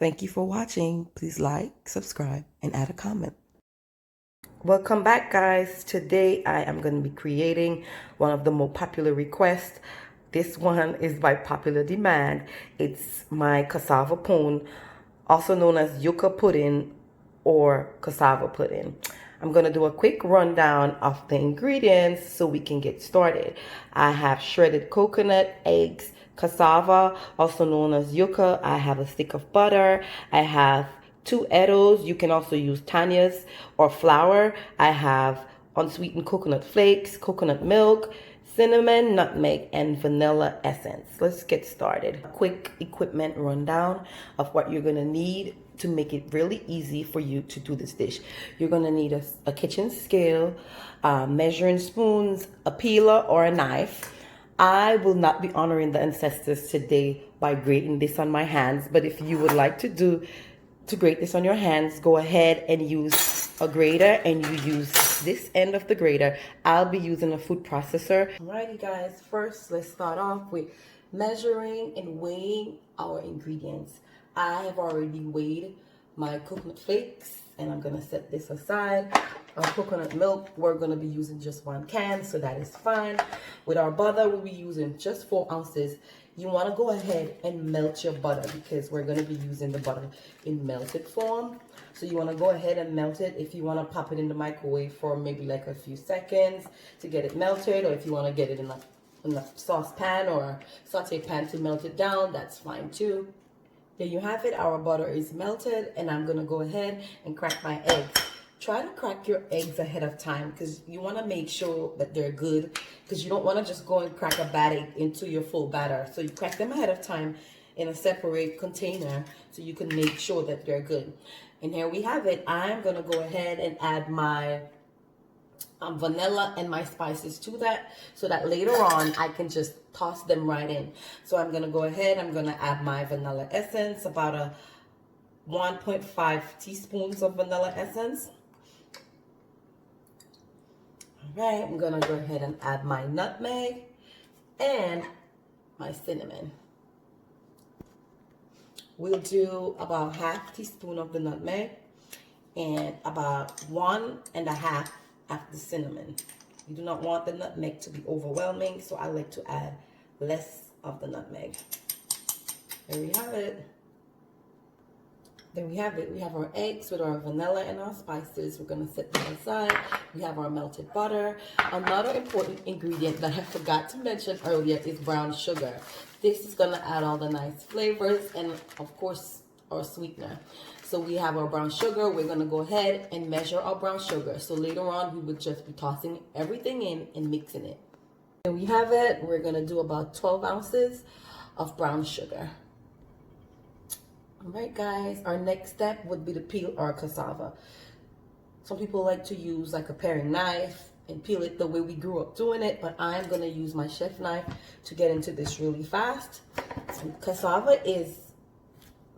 Thank you for watching. Please like, subscribe, and add a comment. Welcome back, guys. Today I am going to be creating one of the more popular requests. This one is by popular demand. It's my cassava pone, also known as yucca pudding or cassava pudding. I'm going to do a quick rundown of the ingredients so we can get started. I have shredded coconut, eggs, cassava, also known as yucca. I have a stick of butter. I have 2 Eddoes. You can also use Tania's or flour. I have unsweetened coconut flakes, coconut milk, cinnamon, nutmeg, and vanilla essence. Let's get started. A quick equipment rundown of what you're gonna need to make it really easy for you to do this dish. You're gonna need a kitchen scale, measuring spoons, a peeler or a knife. I will not be honoring the ancestors today by grating this on my hands, but if you would like to grate this on your hands, go ahead and use a grater, and you use this end of the grater. I'll be using a food processor. Alrighty guys, first let's start off with measuring and weighing our ingredients. I have already weighed my coconut flakes and I'm gonna set this aside. Our coconut milk, we're gonna be using just 1 can, so that is fine. With our butter, we'll be using just 4 ounces. You wanna go ahead and melt your butter because we're gonna be using the butter in melted form. So you wanna go ahead and melt it. If you wanna pop it in the microwave for maybe like a few seconds to get it melted, or if you wanna get it in a saucepan or a saute pan to melt it down, that's fine too. There you have it, our butter is melted, and I'm gonna go ahead and crack my eggs. Try to crack your eggs ahead of time because you want to make sure that they're good, because you don't want to just go and crack a bad egg into your full batter. So you crack them ahead of time in a separate container so you can make sure that they're good. And here we have it. I'm going to go ahead and add my vanilla and my spices to that so that later on I can just toss them right in. So I'm going to go ahead, I'm going to add my vanilla essence, about a 1.5 teaspoons of vanilla essence. Alright, I'm gonna go ahead and add my nutmeg and my cinnamon. We'll do about 1/2 teaspoon of the nutmeg and about 1.5 of the cinnamon. You do not want the nutmeg to be overwhelming, so I like to add less of the nutmeg. There we have it. There we have it. We have our eggs with our vanilla and our spices. We're going to set them aside. We have our melted butter. Another important ingredient that I forgot to mention earlier is brown sugar. This is going to add all the nice flavors and, of course, our sweetener. So we have our brown sugar. We're going to go ahead and measure our brown sugar. So later on, we would just be tossing everything in and mixing it. There we have it. We're going to do about 12 ounces of brown sugar. Alright guys, our next step would be to peel our cassava. Some people like to use like a paring knife and peel it the way we grew up doing it, but I'm going to use my chef knife to get into this really fast. And cassava is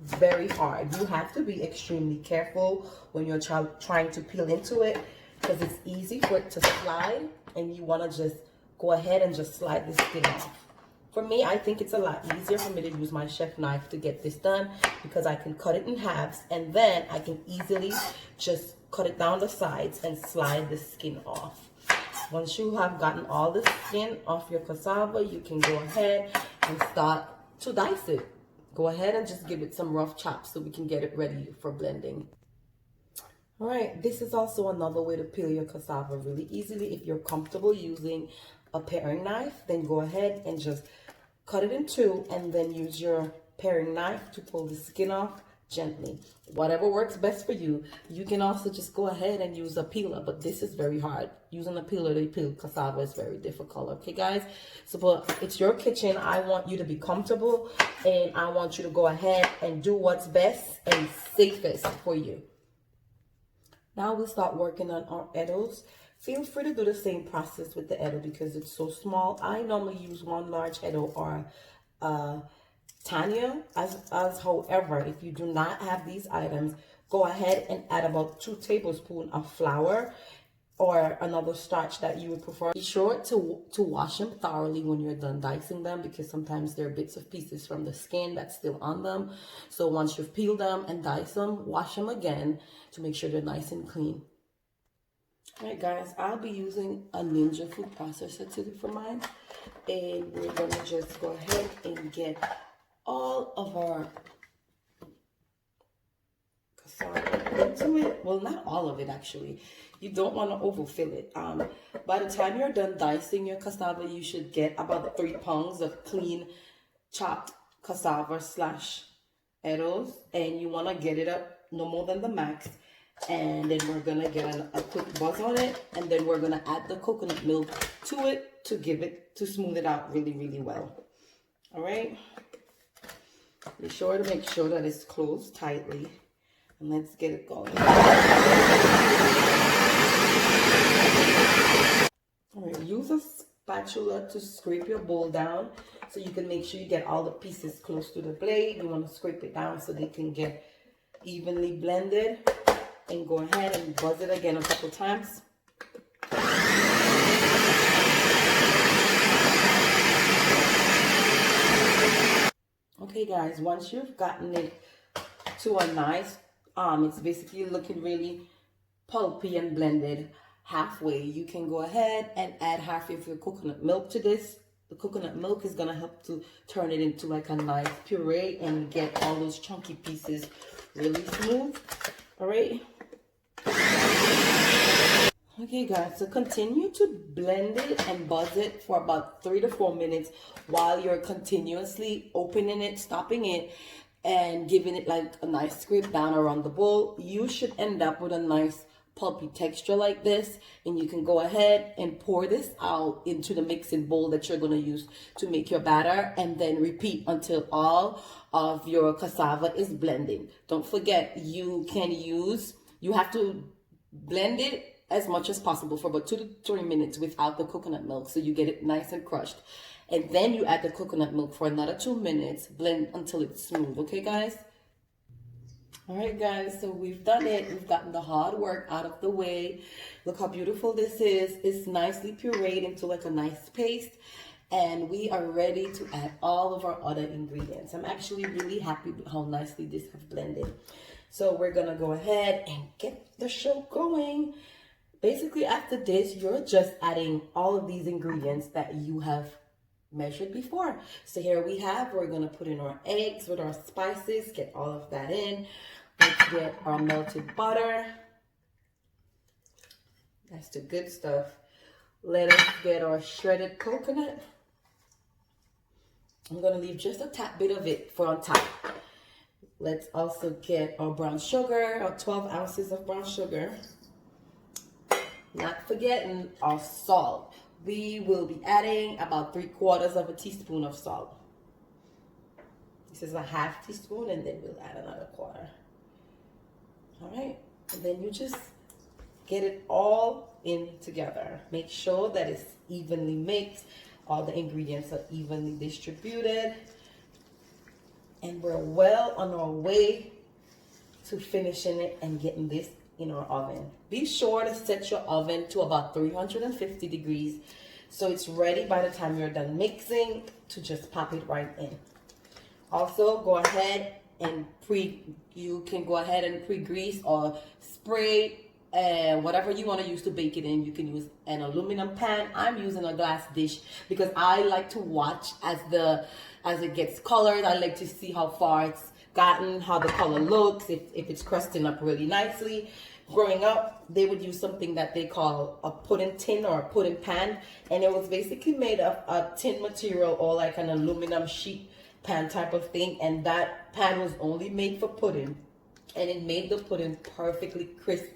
very hard. You have to be extremely careful when you're trying to peel into it because it's easy for it to slide, and you want to just go ahead and just slide the skin off. For me, I think it's a lot easier for me to use my chef knife to get this done because I can cut it in halves and then I can easily just cut it down the sides and slide the skin off. Once you have gotten all the skin off your cassava, you can go ahead and start to dice it. Go ahead and just give it some rough chops so we can get it ready for blending. All right, this is also another way to peel your cassava really easily. If you're comfortable using a paring knife, then go ahead and just cut it in 2 and then use your paring knife to pull the skin off gently. Whatever works best for you. You can also just go ahead and use a peeler, but this is very hard. Using a peeler to peel cassava is very difficult, okay guys? So, but it's your kitchen. I want you to be comfortable and I want you to go ahead and do what's best and safest for you. Now we'll start working on our Eddoes. Feel free to do the same process with the Eddoe because it's so small. I normally use 1 large Eddoe or Tania. However, if you do not have these items, go ahead and add about 2 tablespoons of flour or another starch that you would prefer. Be sure to wash them thoroughly when you're done dicing them, because sometimes there are bits of pieces from the skin that's still on them. So once you've peeled them and diced them, wash them again to make sure they're nice and clean. All right, guys, I'll be using a Ninja food processor today for mine, and we're gonna just go ahead and get all of our cassava into it. Well, not all of it actually. You don't want to overfill it. By the time you're done dicing your cassava, you should get about 3 pounds of clean chopped cassava slash Eddoes, and you want to get it up no more than the max. And then we're gonna get a quick buzz on it, and then we're gonna add the coconut milk to it to smooth it out really well. All right, be sure to make sure that it's closed tightly, and let's get it going. All right, use a spatula to scrape your bowl down so you can make sure you get all the pieces close to the blade. You want to scrape it down so they can get evenly blended. And go ahead and buzz it again a couple times. Okay, guys, once you've gotten it to a nice, it's basically looking really pulpy and blended halfway, you can go ahead and add half of your coconut milk to this. The coconut milk is gonna help to turn it into like a nice puree and get all those chunky pieces really smooth. All right. Okay, guys, so continue to blend it and buzz it for about 3 to 4 minutes while you're continuously opening it, stopping it, and giving it like a nice scrape down around the bowl. You should end up with a nice pulpy texture like this, and you can go ahead and pour this out into the mixing bowl that you're going to use to make your batter, and then repeat until all of your cassava is blending. Don't forget, you have to blend it as much as possible for about 2 to 3 minutes without the coconut milk, so you get it nice and crushed. And then you add the coconut milk for another 2 minutes, blend until it's smooth. Okay, guys? All right, guys, so we've done it. We've gotten the hard work out of the way. Look how beautiful this is. It's nicely pureed into like a nice paste, and we are ready to add all of our other ingredients. I'm actually really happy with how nicely this has blended. So we're gonna go ahead and get the show going. Basically, after this, you're just adding all of these ingredients that you have measured before. So here we're gonna put in our eggs with our spices, get all of that in. Let's get our melted butter. That's the good stuff. Let us get our shredded coconut. I'm gonna leave just a tad bit of it for on top. Let's also get our brown sugar, our 12 ounces of brown sugar. Not forgetting our salt. We will be adding about 3/4 of a teaspoon of salt. This is a half teaspoon, and then we'll add another quarter. All right, and then you just get it all in together. Make sure that it's evenly mixed. All the ingredients are evenly distributed. And we're well on our way to finishing it and getting this in our oven. Be sure to set your oven to about 350 degrees so it's ready by the time you're done mixing to just pop it right in. Also, go ahead and pre-grease or spray whatever you want to use to bake it in. You can use an aluminum pan. I'm using a glass dish because I like to watch as it gets colored. I like to see how far it's gotten, how the color looks, if it's crusting up really nicely. Growing up, they would use something that they call a pudding tin or a pudding pan, and it was basically made of a tin material or like an aluminum sheet pan type of thing, and that pan was only made for pudding, and it made the pudding perfectly crisp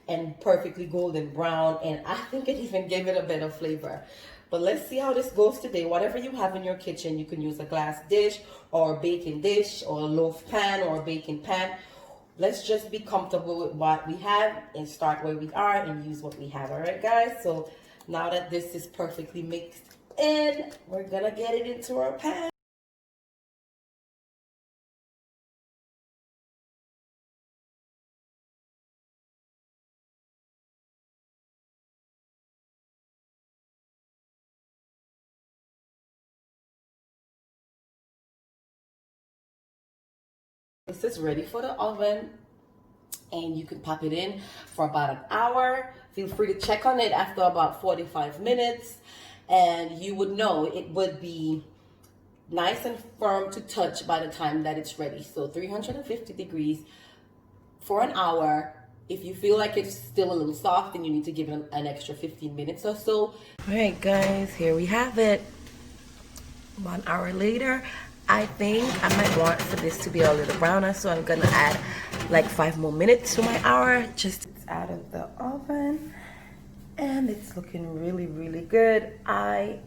and perfectly golden brown, and I think it even gave it a better flavor. But let's see how this goes today. Whatever you have in your kitchen, you can use a glass dish or a baking dish or a loaf pan or a baking pan. Let's just be comfortable with what we have and start where we are and use what we have. All right, guys? So now that this is perfectly mixed in, we're gonna get it into our pan. this is ready for the oven, and you can pop it in for about an hour. Feel free to check on it after about 45 minutes, and you would know it would be nice and firm to touch by the time that it's ready. So 350 degrees for an hour. If you feel like it's still a little soft, then you need to give it an extra 15 minutes or so. All right, guys, here we have it. 1 hour later, I think I might want for this to be a little browner, so I'm gonna add like 5 more minutes to my hour. Just it's out of the oven, and it's looking really, really good. I'm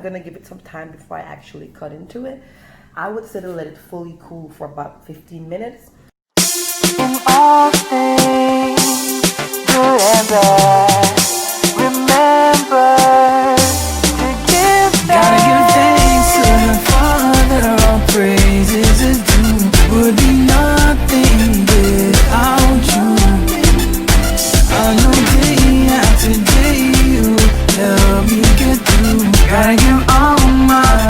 gonna give it some time before I actually cut into it. I would say to let it fully cool for about 15 minutes. In all things, good and bad.